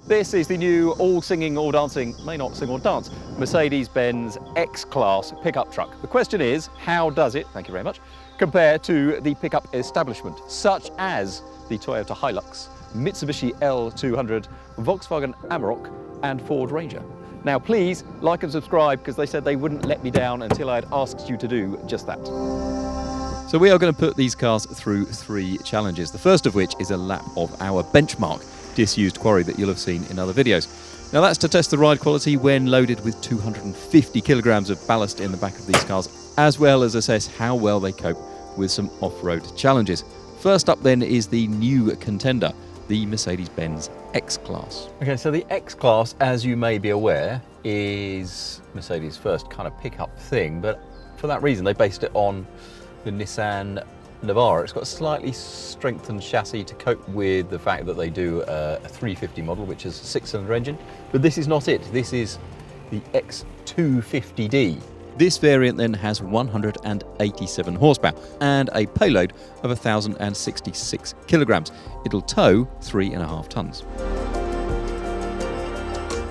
This is the new all-singing, all-dancing, may not sing or dance, Mercedes-Benz X Class pickup truck. The question is, how does it, thank you very much, compare to the pickup establishment, such as the Toyota Hilux, Mitsubishi L200, Volkswagen Amarok and Ford Ranger? Now please like and subscribe, because they said they wouldn't let me down until I'd asked you to do just that. So we are going to put these cars through 3 challenges, the first of which is a lap of our benchmark disused quarry that you'll have seen in other videos. Now that's to test the ride quality when loaded with 250 kilograms of ballast in the back of these cars, as well as assess how well they cope with some off-road challenges. First up then is the new contender, the Mercedes-Benz X Class. Okay, so the X Class, as you may be aware, is Mercedes' first kind of pickup thing, but for that reason they based it on the Nissan Navara. It's got a slightly strengthened chassis to cope with the fact that they do a 350 model, which is a 6-cylinder engine, but this is not it. This is the X250D. This variant then has 187 horsepower and a payload of 1,066 kilograms. It'll tow 3.5 tons.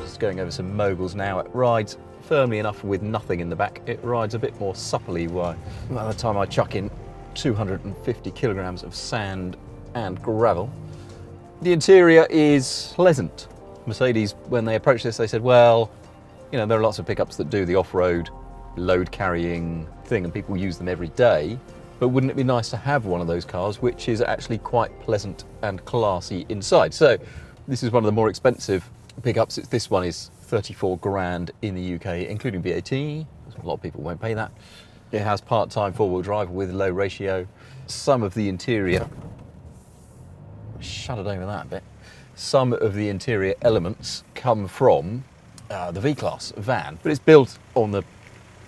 Just going over some moguls now. It rides firmly enough with nothing in the back. It rides a bit more supplely by the time I chuck in 250 kilograms of sand and gravel. The interior is pleasant. Mercedes, when they approached this, they said, well, you know, there are lots of pickups that do the off-road load carrying thing and people use them every day, but wouldn't it be nice to have one of those cars which is actually quite pleasant and classy inside? So this is one of the more expensive pickups. This one is 34 grand in the UK, including VAT. A lot of people won't pay that. It has part-time four-wheel drive with low ratio. Some of the interior, shut it over that a bit, some of the interior elements come from the V-Class van, but it's built on the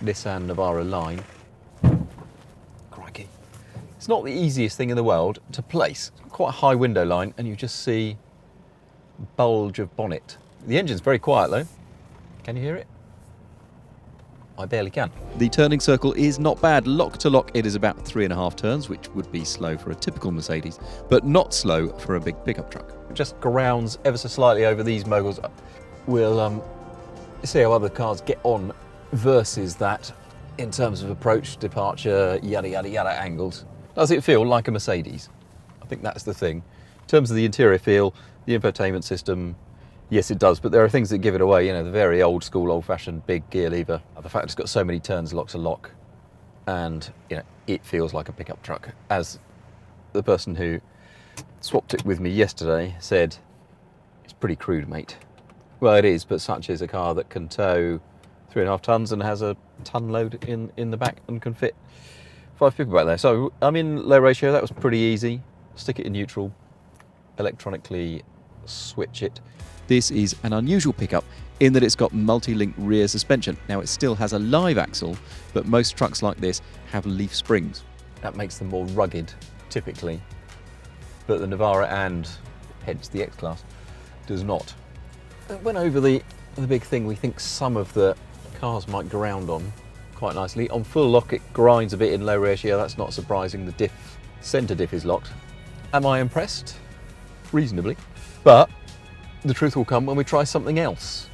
Nissan Navara line. Crikey. It's not the easiest thing in the world to place. It's quite a high window line and you just see bulge of bonnet. The engine's very quiet though. Can you hear it? I barely can. The turning circle is not bad. Lock to lock it is about 3.5 turns, which would be slow for a typical Mercedes, but not slow for a big pickup truck. Just grounds ever so slightly over these moguls. We'll see how other cars get on versus that in terms of approach, departure, yada yada yada angles. Does it feel like a Mercedes? I think that's the thing. In terms of the interior feel, the infotainment system, yes it does, but there are things that give it away, you know, the very old school, old fashioned big gear lever, the fact it's got so many turns, locks a lock, and you know, it feels like a pickup truck. As the person who swapped it with me yesterday said, it's pretty crude, mate. Well, it is, but such is a car that can tow 3.5 tons and has a ton load in the back and can fit 5 people back there. So I'm in low ratio, that was pretty easy. Stick it in neutral, electronically switch it. This is an unusual pickup in that it's got multi-link rear suspension. Now it still has a live axle, but most trucks like this have leaf springs. That makes them more rugged, typically. But the Navara and hence the X Class does not. It went over the big thing we think some of the cars might ground on quite nicely. On full lock it grinds a bit in low ratio, that's not surprising. The centre diff is locked. Am I impressed? Reasonably. But the truth will come when we try something else.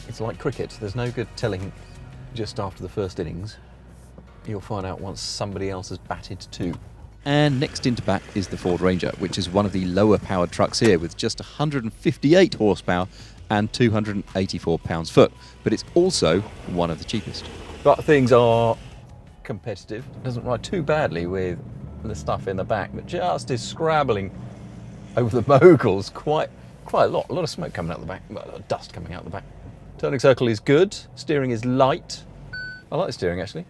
It's like cricket, there's no good telling just after the first innings. You'll find out once somebody else has batted too. And next into bat is the Ford Ranger, which is one of the lower powered trucks here with just 158 horsepower and 284 pounds-foot, but it's also one of the cheapest. But things are competitive. It doesn't ride too badly with the stuff in the back, but just is scrabbling over the moguls quite a lot of smoke coming out the back, well, dust coming out the back. Turning circle is good, steering is light. I like the steering actually.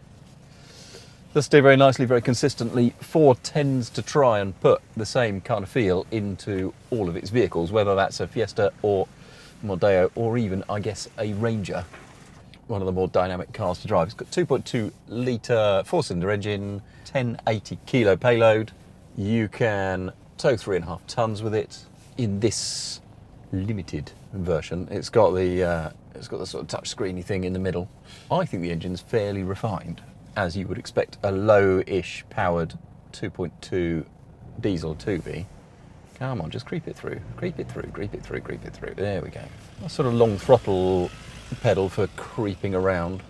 Does steer very nicely, very consistently. Ford tends to try and put the same kind of feel into all of its vehicles, whether that's a Fiesta or Mondeo or even, I guess, a Ranger. One of the more dynamic cars to drive. It's got 2.2 litre 4-cylinder engine, 1080 kilo payload. You can tow 3.5 tons with it. In this limited version, it's got the sort of touch screeny thing in the middle. I think the engine's fairly refined, as you would expect a low-ish powered 2.2 diesel to be. Come on, just creep it through. Creep it through, creep it through, creep it through. There we go. A sort of long throttle pedal for creeping around.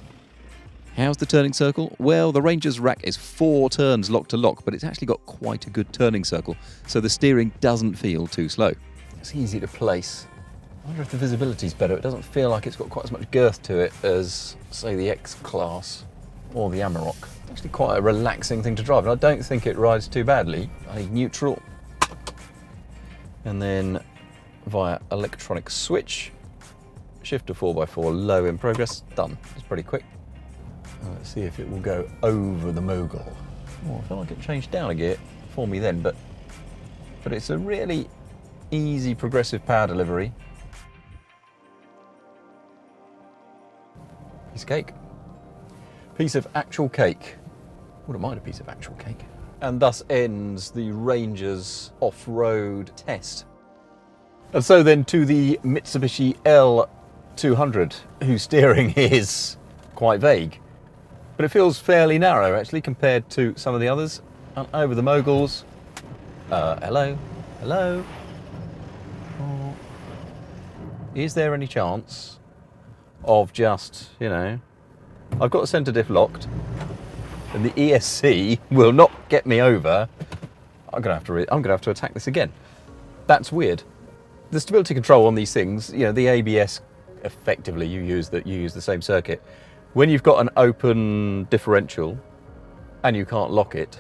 How's the turning circle? Well, the Ranger's rack is 4 turns lock to lock, but it's actually got quite a good turning circle, so the steering doesn't feel too slow. It's easy to place. I wonder if the visibility's better. It doesn't feel like it's got quite as much girth to it as, say, the X Class or the Amarok. It's actually quite a relaxing thing to drive, and I don't think it rides too badly. I need neutral. And then via electronic switch, shift to 4x4, low in progress, done. It's pretty quick. Let's see if it will go over the mogul. Oh, I feel like it changed down a gear for me then, but it's a really easy progressive power delivery. Piece of cake. Piece of actual cake. Wouldn't mind a piece of actual cake. And thus ends the Ranger's off-road test. And so then to the Mitsubishi L200, whose steering is quite vague. But it feels fairly narrow actually compared to some of the others. And over the moguls. Hello? Hello? Oh. Is there any chance of just, you know, I've got the centre diff locked and the ESC will not get me over. I'm gonna have to attack this again. That's weird. The stability control on these things, you know, the ABS, effectively you use the same circuit. When you've got an open differential and you can't lock it,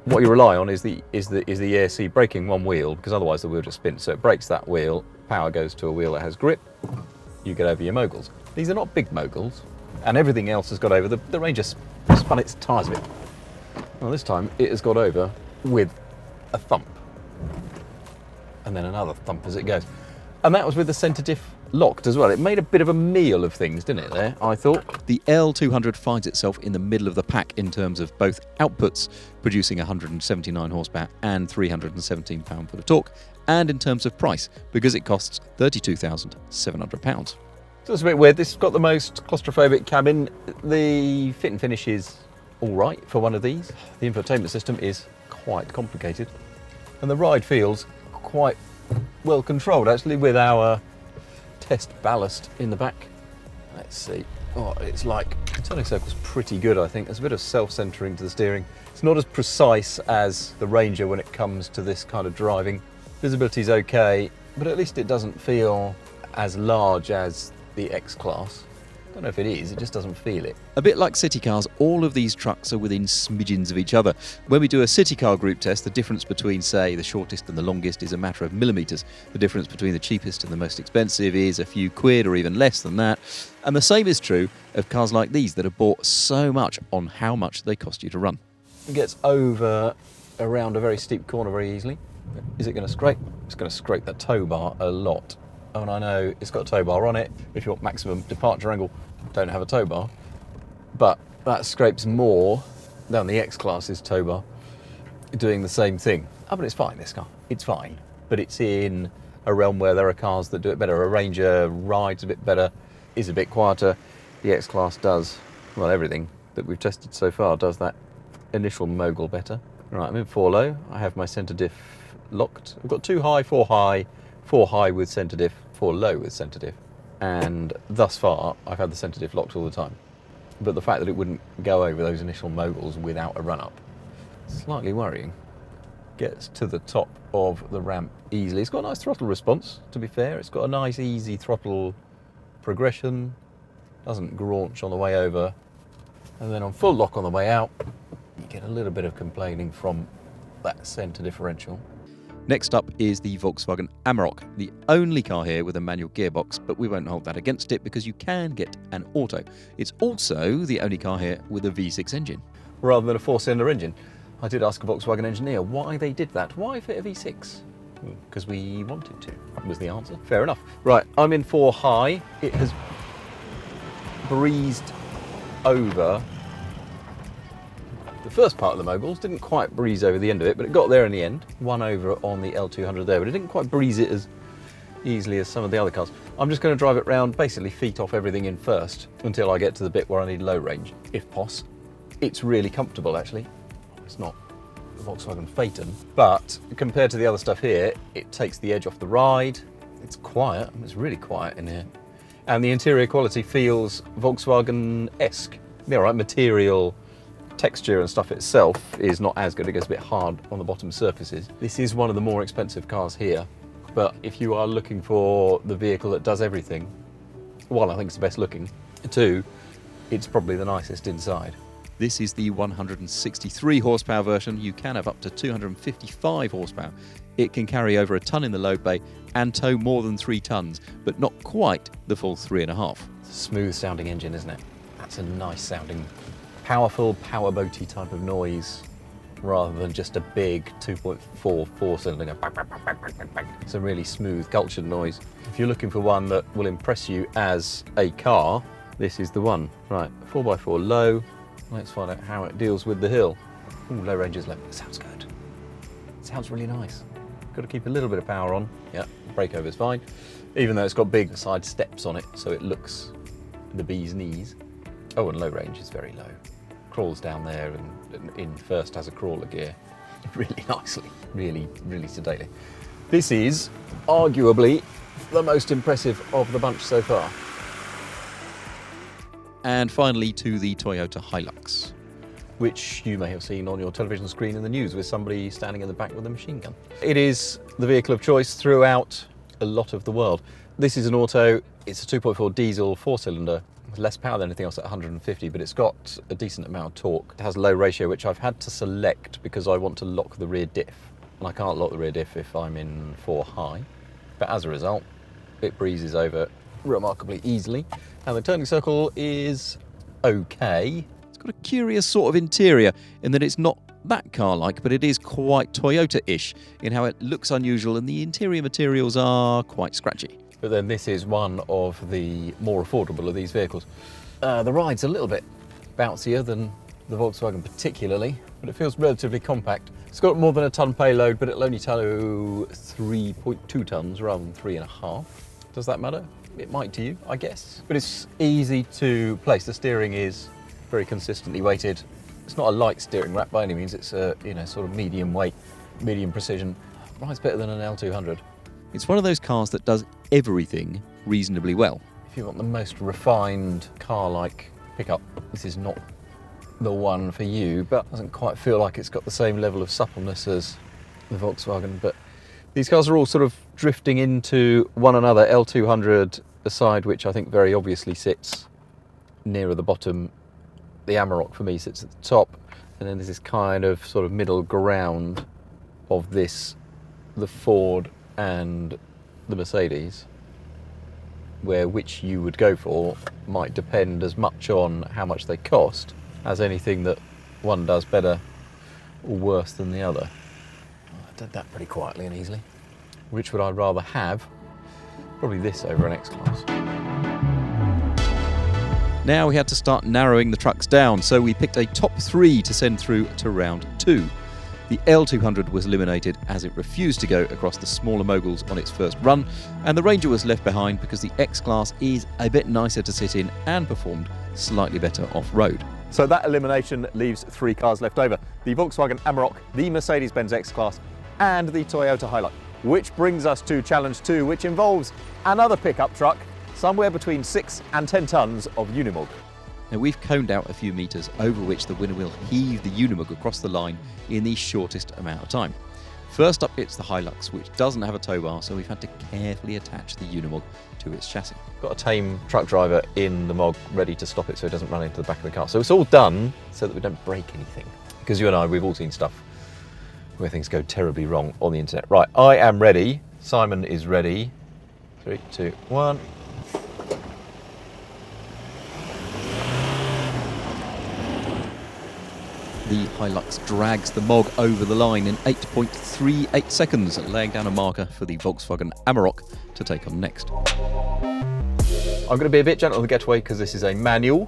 what you rely on is the ESC braking one wheel, because otherwise the wheel just spins. So it brakes that wheel, power goes to a wheel that has grip, you get over your moguls. These are not big moguls, and everything else has got over. The Ranger spun its tyres a bit. Well, this time it has got over with a thump, and then another thump as it goes. And that was with the centre diff locked as well. It made a bit of a meal of things, didn't it, there, I thought? The L200 finds itself in the middle of the pack in terms of both outputs, producing 179 horsepower and 317 pound-foot of torque, and in terms of price, because it costs £32,700. So it's a bit weird. This has got the most claustrophobic cabin. The fit and finish is all right for one of these. The infotainment system is quite complicated. And the ride feels quite well controlled, actually, with our test ballast in the back. Let's see. Oh, it's like, the turning circle's pretty good, I think. There's a bit of self-centering to the steering. It's not as precise as the Ranger when it comes to this kind of driving. Visibility's okay, but at least it doesn't feel as large as the X Class. I don't know if it is, it just doesn't feel it. A bit like city cars, all of these trucks are within smidgens of each other. When we do a city car group test, the difference between, say, the shortest and the longest is a matter of millimetres. The difference between the cheapest and the most expensive is a few quid or even less than that. And the same is true of cars like these that are bought so much on how much they cost you to run. It gets over around a very steep corner very easily. Is it going to scrape? It's going to scrape that tow bar a lot. Oh, and I know it's got a tow bar on it. If you want maximum departure angle, don't have a tow bar. But that scrapes more than the X Class's tow bar, doing the same thing. Oh, but it's fine, this car. It's fine. But it's in a realm where there are cars that do it better. A Ranger rides a bit better, is a bit quieter. The X Class does, well, everything that we've tested so far does that initial mogul better. Right, I'm in 4 low. I have my centre diff locked. I've got 2 high, 4 high, 4 high with centre diff, 4 low with centre diff. And thus far, I've had the centre diff locked all the time. But the fact that it wouldn't go over those initial moguls without a run-up, slightly worrying. Gets to the top of the ramp easily. It's got a nice throttle response, to be fair. It's got a nice, easy throttle progression. Doesn't graunch on the way over. And then on full lock on the way out, you get a little bit of complaining from that centre differential. Next up is the Volkswagen Amarok, the only car here with a manual gearbox, but we won't hold that against it because you can get an auto. It's also the only car here with a V6 engine. Rather than a 4-cylinder engine. I did ask a Volkswagen engineer why they did that. Why fit a V6? Because we wanted to, was the answer. Fair enough. Right, I'm in 4 high. It has breezed over the first part of the moguls. Didn't quite breeze over the end of it, but it got there in the end. 1 over on the L200 there, but it didn't quite breeze it as easily as some of the other cars. I'm just going to drive it round, basically feet off everything in first until I get to the bit where I need low range, if possible. It's really comfortable, actually. It's not Volkswagen Phaeton, but compared to the other stuff here, it takes the edge off the ride. It's quiet, it's really quiet in here. And the interior quality feels Volkswagen-esque. Yeah, right, material, texture and stuff itself is not as good. It gets a bit hard on the bottom surfaces. This is one of the more expensive cars here, but if you are looking for the vehicle that does everything, one, I think it's the best looking. Two, it's probably the nicest inside. This is the 163 horsepower version. You can have up to 255 horsepower. It can carry over a tonne in the load bay and tow more than 3 tonnes, but not quite the full 3.5. It's a smooth sounding engine, isn't it? That's a nice sounding, powerful, powerboaty type of noise, rather than just a big 2.4 4-cylinder go bang, bang, bang, bang, bang, bang, bang. It's a really smooth, cultured noise. If you're looking for one that will impress you as a car, this is the one. Right, 4x4 low. Let's find out how it deals with the hill. Ooh, low range is low. It sounds good. It sounds really nice. Got to keep a little bit of power on. Yeah, breakover's fine. Even though it's got big side steps on it, so it looks the bee's knees. Oh, and low range is very low. Crawls down there and in first has a crawler gear. Really nicely. Really, really sedately. This is arguably the most impressive of the bunch so far. And finally to the Toyota Hilux, which you may have seen on your television screen in the news with somebody standing in the back with a machine gun. It is the vehicle of choice throughout a lot of the world. This is an auto, it's a 2.4 diesel 4-cylinder, less power than anything else at 150, but it's got a decent amount of torque. It has low ratio, which I've had to select because I want to lock the rear diff. And I can't lock the rear diff if I'm in 4 high. But as a result, it breezes over remarkably easily. And the turning circle is okay. It's got a curious sort of interior in that it's not that car-like, but it is quite Toyota-ish in how it looks unusual, and the interior materials are quite scratchy. But then this is one of the more affordable of these vehicles. The ride's a little bit bouncier than the Volkswagen particularly, but it feels relatively compact. It's got more than a tonne payload, but it'll only tow 3.2 tonnes rather than 3.5. Does that matter? It might to you, I guess. But it's easy to place. The steering is very consistently weighted. It's not a light steering rack by any means. It's a sort of medium weight, medium precision. Rides better than an L200. It's one of those cars that does everything reasonably well. If you want the most refined car-like pickup, this is not the one for you, but it doesn't quite feel like it's got the same level of suppleness as the Volkswagen. But these cars are all sort of drifting into one another. L200 aside, which I think very obviously sits nearer the bottom. The Amarok for me sits at the top, and then there's this kind of sort of middle ground of this, the Ford and the Mercedes, where which you would go for might depend as much on how much they cost as anything that one does better or worse than the other. I did that pretty quietly and easily. Which would I rather have? Probably this over an X Class. Now we had to start narrowing the trucks down, so we picked a top 3 to send through to round 2. The L200 was eliminated as it refused to go across the smaller moguls on its first run, and the Ranger was left behind because the X Class is a bit nicer to sit in and performed slightly better off-road. So that elimination leaves 3 cars left over. The Volkswagen Amarok, the Mercedes-Benz X Class, and the Toyota Hilux. Which brings us to challenge 2, which involves another pickup truck, somewhere between 6 and 10 tonnes of Unimog. Now we've coned out a few metres over which the winner will heave the Unimog across the line in the shortest amount of time. First up it's the Hilux, which doesn't have a tow bar, so we've had to carefully attach the Unimog to its chassis. Got a tame truck driver in the Mog ready to stop it so it doesn't run into the back of the car. So it's all done so that we don't break anything. Because you and I, we've all seen stuff where things go terribly wrong on the internet. Right, I am ready. Simon is ready. 3, 2, 1. The Hilux drags the Mog over the line in 8.38 seconds, laying down a marker for the Volkswagen Amarok to take on next. I'm going to be a bit gentle on the getaway because this is a manual.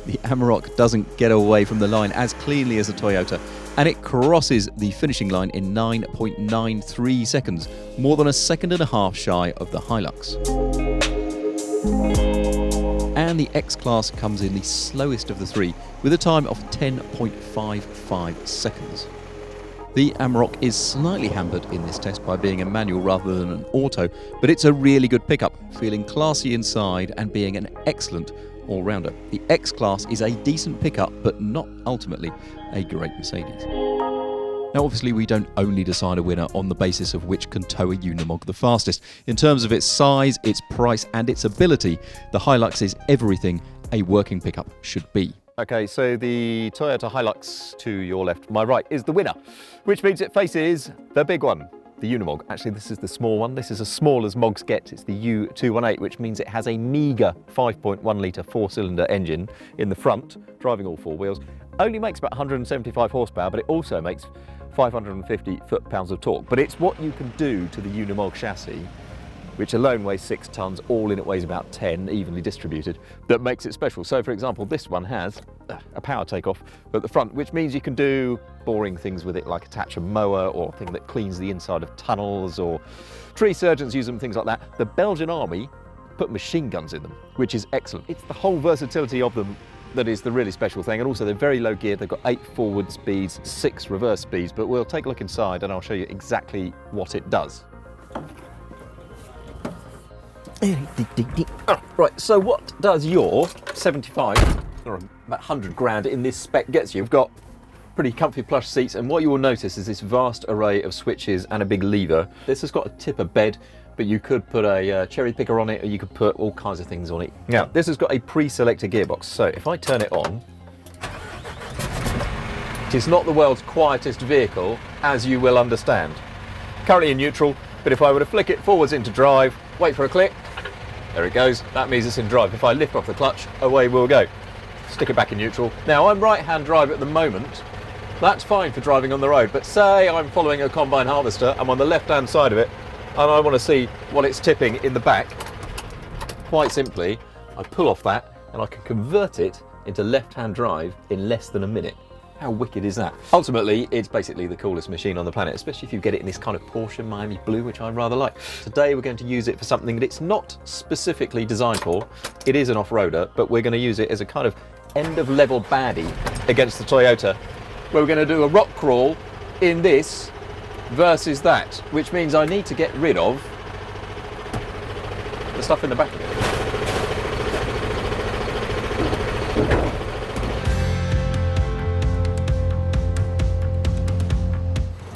The Amarok doesn't get away from the line as cleanly as the Toyota, and it crosses the finishing line in 9.93 seconds, more than a second and a half shy of the Hilux. and the X Class comes in the slowest of the three with a time of 10.55 seconds. The Amarok is slightly hampered in this test by being a manual rather than an auto, but it's a really good pickup, feeling classy inside and being an excellent all-rounder. The X Class is a decent pickup, but not ultimately a great Mercedes. Now obviously we don't only decide a winner on the basis of which can tow a Unimog the fastest. In terms of its size, its price and its ability, the Hilux is everything a working pickup should be. Okay, so the Toyota Hilux to your left, my right, is the winner, which means it faces the big one, the Unimog. Actually, this is the small one. This is as small as Mogs get. It's the U218, which means it has a meagre 5.1 litre four-cylinder engine in the front, driving all four wheels. Only makes about 175 horsepower, but it also makes 550 foot-pounds of torque. But it's what you can do to the Unimog chassis, which alone weighs 6 tonnes, all in it weighs about 10, evenly distributed, that makes it special. So for example, this one has a power takeoff at the front, which means you can do boring things with it, like attach a mower or a thing that cleans the inside of tunnels, or tree surgeons use them, things like that. The Belgian army put machine guns in them, which is excellent. It's the whole versatility of them that is the really special thing, and also they're very low geared. They've got 8 forward speeds, 6 reverse speeds, but we'll take a look inside and I'll show you exactly what it does. Right, so what does your 75 or about 100 grand in this spec gets you? You've got pretty comfy plush seats, and what you will notice is this vast array of switches and a big lever. This has got a tipper bed, but you could put a cherry picker on it, or you could put all kinds of things on it. Now, this has got a pre-selected gearbox, so if I turn it on, it is not the world's quietest vehicle, as you will understand. Currently in neutral, but if I were to flick it forwards into drive, wait for a click, there it goes. That means it's in drive. If I lift off the clutch, away we'll go. Stick it back in neutral. Now, I'm right-hand drive at the moment. That's fine for driving on the road, but say I'm following a combine harvester, I'm on the left-hand side of it, and I want to see what it's tipping in the back. Quite simply, I pull off that, and I can convert it into left-hand drive in less than a minute. How wicked is that? Ultimately, it's basically the coolest machine on the planet, especially if you get it in this kind of Porsche Miami blue, which I rather like. Today, we're going to use it for something that it's not specifically designed for. It is an off-roader, but we're going to use it as a kind of end-of-level baddie against the Toyota, where we're going to do a rock crawl in this versus that, which means I need to get rid of the stuff in the back of it.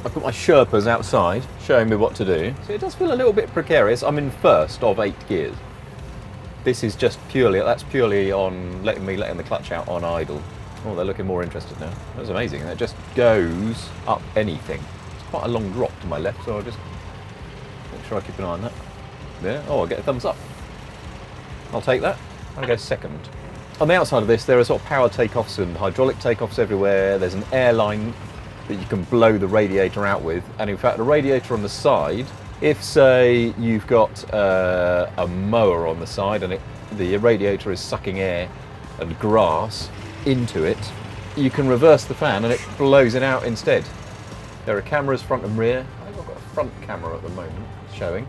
I've got my Sherpas outside showing me what to do. So it does feel a little bit precarious. I'm in first of 8 gears. This is just purely, that's purely on letting the clutch out on idle. Oh, they're looking more interested now. That's amazing. And it just goes up anything. It's quite a long drop to my left, so I'll just make sure I keep an eye on that. There. Oh, I'll get a thumbs up. I'll take that. I'll go second. On the outside of this, there are sort of power takeoffs and hydraulic takeoffs everywhere. There's an airline that you can blow the radiator out with. And in fact, the radiator on the side, if say you've got a mower on the side and the radiator is sucking air and grass into it, you can reverse the fan and it blows it out instead. There are cameras front and rear. I've got a front camera at the moment showing.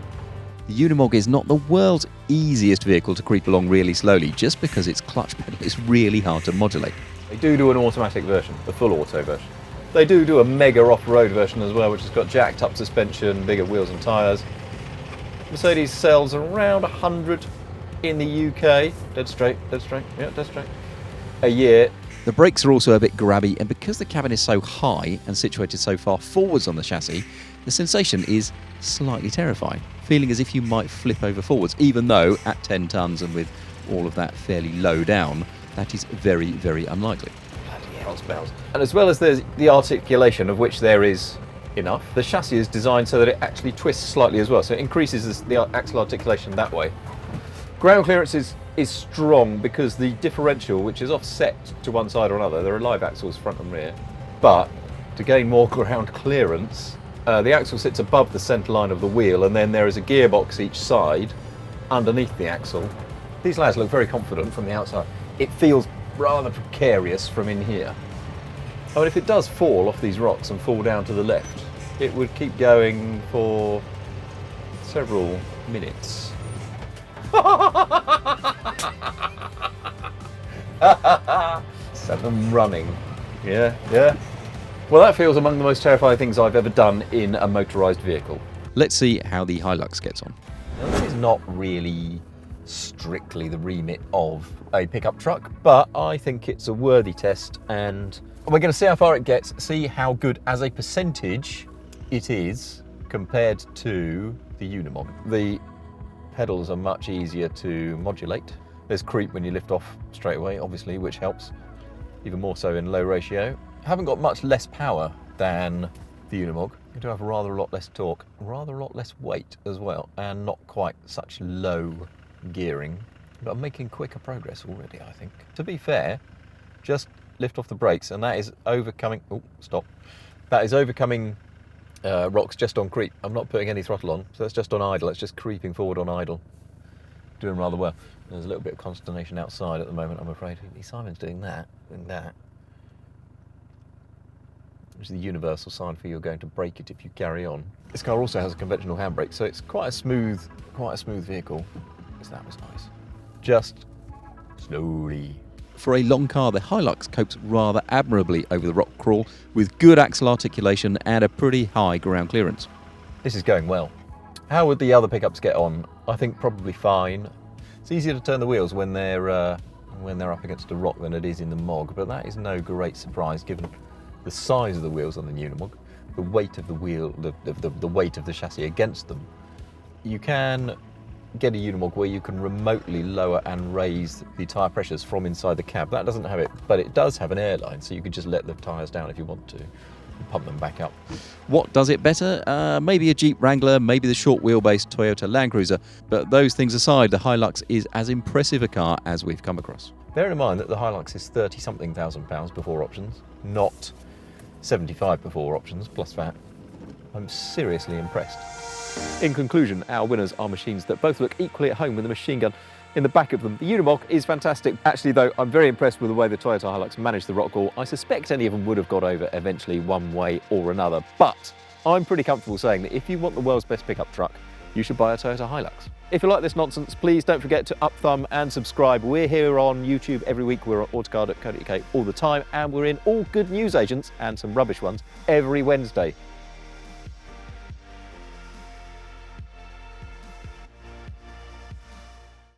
The Unimog is not the world's easiest vehicle to creep along really slowly, just because its clutch pedal is really hard to modulate. They do an automatic version, the full auto version. They do a mega off-road version as well, which has got jacked up suspension, bigger wheels and tyres. Mercedes sells around 100 in the UK, dead straight, yeah, dead straight, a year. The brakes are also a bit grabby, and because the cabin is so high and situated so far forwards on the chassis, the sensation is slightly terrifying, feeling as if you might flip over forwards, even though at 10 tonnes and with all of that fairly low down, that is very, very unlikely. Bells. And as well as there's the articulation, of which there is enough, the chassis is designed so that it actually twists slightly as well, so it increases the axle articulation that way. Ground clearance is strong because the differential, which is offset to one side or another, there are live axles front and rear, but to gain more ground clearance, the axle sits above the centre line of the wheel, and then there is a gearbox each side underneath the axle. These lads look very confident from the outside. It feels rather precarious from in here. I mean, if it does fall off these rocks and fall down to the left, it would keep going for several minutes. Set them running. Yeah, yeah. Well, that feels among the most terrifying things I've ever done in a motorised vehicle. Let's see how the Hilux gets on. Now, this is not really strictly the remit of a pickup truck, but I think it's a worthy test, and we're going to see how far it gets, see how good as a percentage it is compared to the Unimog. The pedals are much easier to modulate. There's creep when you lift off straight away, obviously, which helps, even more so in low ratio. Haven't got much less power than the Unimog. You do have rather a lot less torque, rather a lot less weight as well, and not quite such low gearing. But I'm making quicker progress already, I think. To be fair, just lift off the brakes, and that is overcoming, oh, stop. That is overcoming rocks just on creep. I'm not putting any throttle on, so it's just on idle. It's just creeping forward on idle. Doing rather well. There's a little bit of consternation outside at the moment, I'm afraid. Simon's doing that, which is the universal sign for you're going to break it if you carry on. This car also has a conventional handbrake, so it's quite a smooth vehicle. So that was nice. Just slowly. For a long car, the Hilux copes rather admirably over the rock crawl with good axle articulation and a pretty high ground clearance. This is going well. How would the other pickups get on? I think probably fine. It's easier to turn the wheels when they're up against a rock than it is in the Mog, but that is no great surprise given the size of the wheels on the Unimog, the weight of the wheel, the weight of the chassis against them. You can get a Unimog where you can remotely lower and raise the tyre pressures from inside the cab. That doesn't have it, but it does have an airline, so you could just let the tyres down if you want to and pump them back up. What does it better? Maybe a Jeep Wrangler, maybe the short wheelbase Toyota Land Cruiser, but those things aside, the Hilux is as impressive a car as we've come across. Bear in mind that the Hilux is 30-something thousand pounds before options, not 75 before options, plus VAT. I'm seriously impressed. In conclusion, our winners are machines that both look equally at home with a machine gun in the back of them. The Unimog is fantastic. Actually, though, I'm very impressed with the way the Toyota Hilux managed the rock crawl. I suspect any of them would have got over eventually one way or another, but I'm pretty comfortable saying that if you want the world's best pickup truck, you should buy a Toyota Hilux. If you like this nonsense, please don't forget to up thumb and subscribe. We're here on YouTube every week. We're at autocar.co.uk all the time, and we're in all good news agents and some rubbish ones every Wednesday.